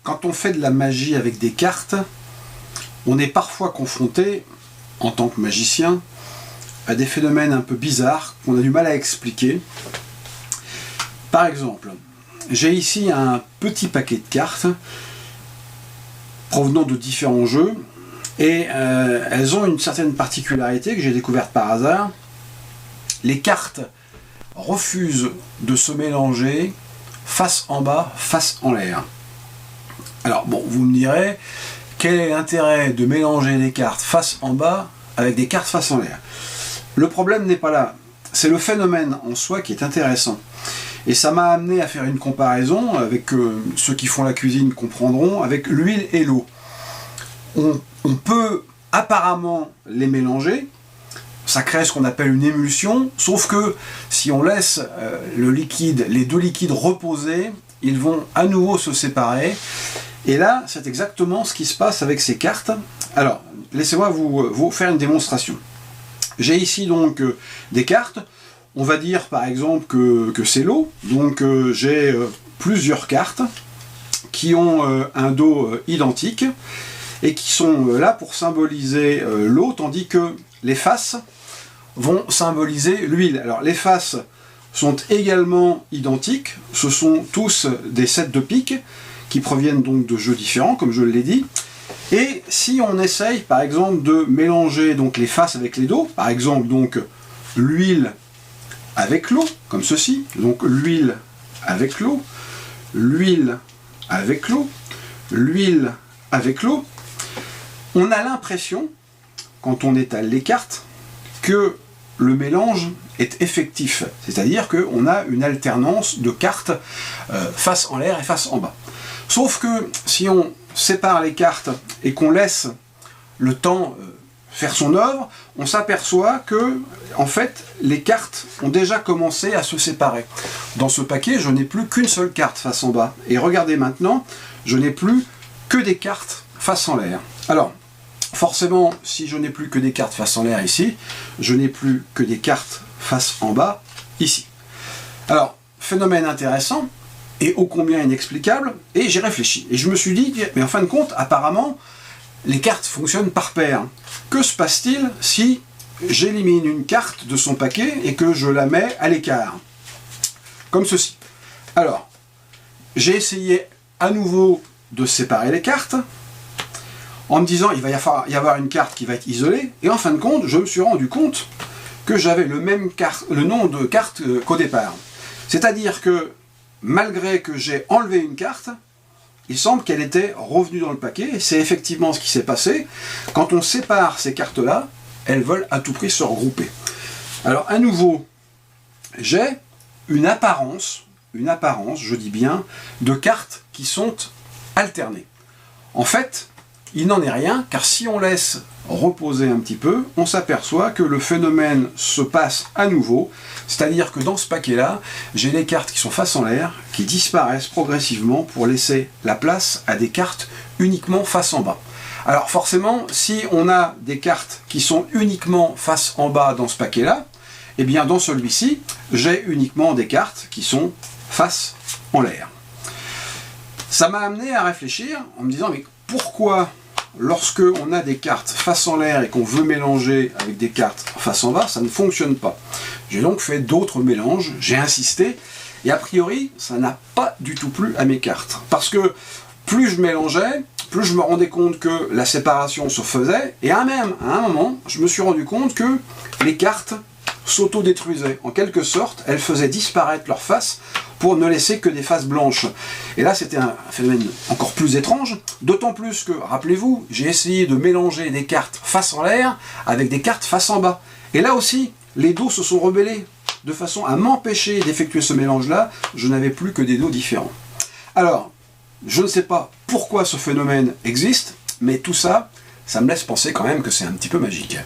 quand on fait de la magie avec des cartes, on est parfois confronté, en tant que magicien, à des phénomènes un peu bizarres qu'on a du mal à expliquer. Par exemple, j'ai ici un petit paquet de cartes provenant de différents jeux, et elles ont une certaine particularité que j'ai découverte par hasard. Les cartes refusent de se mélanger face en bas, face en l'air. Alors bon, vous me direz, quel est l'intérêt de mélanger les cartes face en bas avec des cartes face en l'air? Le problème n'est pas là, c'est le phénomène en soi qui est intéressant. Et ça m'a amené à faire une comparaison avec ceux qui font la cuisine comprendront, avec l'huile et l'eau. On peut apparemment les mélanger, ça crée ce qu'on appelle une émulsion, sauf que si on laisse les deux liquides reposer, ils vont à nouveau se séparer. Et là, c'est exactement ce qui se passe avec ces cartes. Alors, laissez-moi vous faire une démonstration. J'ai ici donc des cartes. On va dire par exemple que c'est l'eau. Donc j'ai plusieurs cartes qui ont un dos identique et qui sont là pour symboliser l'eau, tandis que les faces vont symboliser l'huile. Alors les faces sont également identiques. Ce sont tous des sets de piques qui proviennent donc de jeux différents, comme je l'ai dit. Et si on essaye, par exemple, de mélanger donc les faces avec les dos, par exemple, donc l'huile avec l'eau, comme ceci, donc l'huile avec l'eau, l'huile avec l'eau, l'huile avec l'eau, on a l'impression, quand on étale les cartes, que le mélange est effectif, c'est-à-dire qu'on a une alternance de cartes face en l'air et face en bas. Sauf que si on sépare les cartes et qu'on laisse le temps faire son œuvre, on s'aperçoit que, en fait, les cartes ont déjà commencé à se séparer. Dans ce paquet, je n'ai plus qu'une seule carte face en bas. Et regardez maintenant, je n'ai plus que des cartes face en l'air. Alors, forcément, si je n'ai plus que des cartes face en l'air ici, je n'ai plus que des cartes face en bas ici. Alors, phénomène intéressant, et ô combien inexplicable, et j'ai réfléchi. Et je me suis dit, mais en fin de compte, apparemment, les cartes fonctionnent par paire. Que se passe-t-il si j'élimine une carte de son paquet et que je la mets à l'écart? Comme ceci. Alors, j'ai essayé à nouveau de séparer les cartes, en me disant, il va y avoir une carte qui va être isolée, et en fin de compte, je me suis rendu compte que j'avais le nom de carte qu'au départ. C'est-à-dire que, malgré que j'ai enlevé une carte, il semble qu'elle était revenue dans le paquet, et c'est effectivement ce qui s'est passé. Quand on sépare ces cartes-là, elles veulent à tout prix se regrouper. Alors, à nouveau, j'ai une apparence, je dis bien, de cartes qui sont alternées. En fait, il n'en est rien, car si on laisse reposer un petit peu, on s'aperçoit que le phénomène se passe à nouveau, c'est-à-dire que dans ce paquet-là, j'ai des cartes qui sont face en l'air, qui disparaissent progressivement pour laisser la place à des cartes uniquement face en bas. Alors forcément, si on a des cartes qui sont uniquement face en bas dans ce paquet-là, eh bien dans celui-ci, j'ai uniquement des cartes qui sont face en l'air. Ça m'a amené à réfléchir en me disant, mais pourquoi, lorsque on a des cartes face en l'air et qu'on veut mélanger avec des cartes face en bas, ça ne fonctionne pas? J'ai donc fait d'autres mélanges, j'ai insisté, et a priori, ça n'a pas du tout plu à mes cartes. Parce que plus je mélangeais, plus je me rendais compte que la séparation se faisait, et à un moment, je me suis rendu compte que les cartes s'auto-détruisaient. En quelque sorte, elles faisaient disparaître leur face pour ne laisser que des faces blanches. Et là, c'était un phénomène encore plus étrange, d'autant plus que, rappelez-vous, j'ai essayé de mélanger des cartes face en l'air avec des cartes face en bas. Et là aussi, les dos se sont rebellés, de façon à m'empêcher d'effectuer ce mélange-là. Je n'avais plus que des dos différents. Alors, je ne sais pas pourquoi ce phénomène existe, mais tout ça, ça me laisse penser quand même que c'est un petit peu magique.